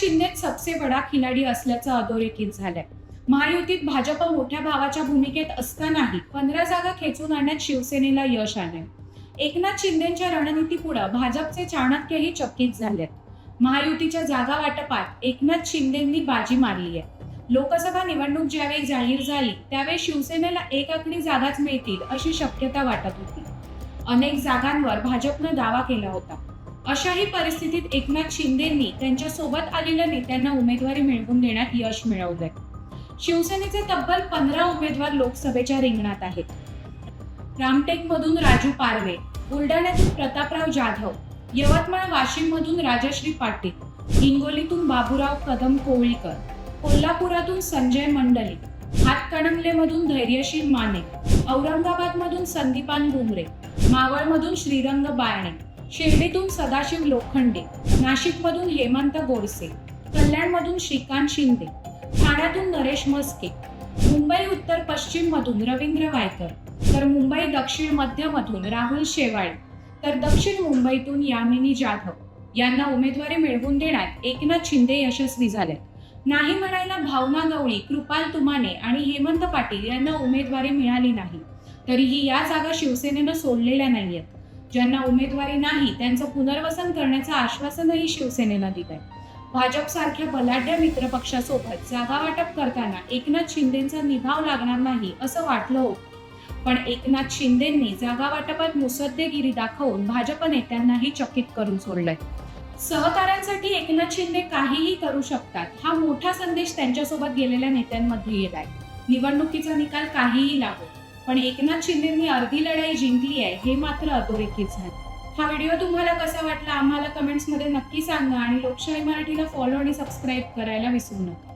शिंदेच सबसे बडा खिलाडी असल्याचं अधोरेखित झालंय। महायुतीत भाजप मोठ्या भावाच्या भूमिकेत असतानाही 15 जागा खेचून आणण्यात शिवसेनेला यश आलंय। एकनाथ शिंदेच्या रणनीतीपुढे भाजपचे चाणक्यही चकित झालेत। महायुतीच्या जागा वाटपात एकनाथ शिंदेंनी बाजी मारली आहे। लोकसभा निवडणूक ज्यावेळी जाहीर झाली त्यावेळी शिवसेनेला एक आकडी जागाच मिळतील अशी शक्यता वाटत होती। अनेक जागांवर भाजपनं दावा केला होता। अशाही परिस्थितीत एकनाथ शिंदेंनी त्यांच्या सोबत आलेल्या नेत्यांना उमेदवारी मिळवून देण्यात यश मिळवलंय। शिवसेनेचे तब्बल 15 उमेदवार लोकसभेच्या रिंगणात आहेत। रामटेकमधून राजू पारवे, बुलढाण्यातून प्रतापराव जाधव, यवतमाळ वाशिममधून राजश्री पाटील, हिंगोलीतून बाबूराव कदम कोळीकर, कोल्हापुरातून संजय मंडले, हातकणंगलेमधून धैर्यशील माने, औरंगाबादमधून संदीपान बुमरे, मावळमधून श्रीरंग बारणे, शिर्डीतून सदाशिव लोखंडे, नाशिकमधून हेमंत गोडसे, कल्याणमधून श्रीकांत शिंदे, ठाण्यातून नरेश म्हस्के, मुंबई उत्तर पश्चिम मधून रवींद्र वायकर, तर मुंबई दक्षिण मध्य मधून राहुल शेवाळे, तर दक्षिण मुंबईतून यामिनी जाधव यांना उमेदवारी मिळवून देण्यात एकनाथ शिंदे यशस्वी झाले। नाही म्हणायला भावना गवळी, कृपाल तुमाने आणि हेमंत पाटील यांना उमेदवारी मिळाली नाही, तरीही या जागा शिवसेनेनं सोडलेल्या नाहीयेत। ज्यांना उमेदवारी नाही त्यांचं पुनर्वसन करण्याचं आश्वासनही शिवसेनेनं दिलंय। भाजपसारख्या बलाढ्य मित्रपक्षासोबत जागा वाटप करताना एकनाथ शिंदेंचा निभाव लागणार नाही असं वाटलं होतं, पण एकनाथ शिंदेंनी जागा वाटपात मुसद्देगिरी दाखवून भाजप नेत्यांनाही चकित करून सोडलंय। सहकाऱ्यांसाठी एकनाथ शिंदे काहीही करू शकतात हा मोठा संदेश त्यांच्यासोबत गेलेल्या नेत्यांमध्ये येत आहे। निवडणुकीचा निकाल काहीही लागो, पण एकनाथ शिंदेंनी अर्धी लढाई जिंकली आहे हे मात्र अधोरेखित झालं। हा व्हिडिओ तुम्हाला कसा वाटला आम्हाला कमेंट्समध्ये नक्की सांगा आणि लोकशाही मराठीला फॉलो आणि सबस्क्राईब करायला विसरू नका।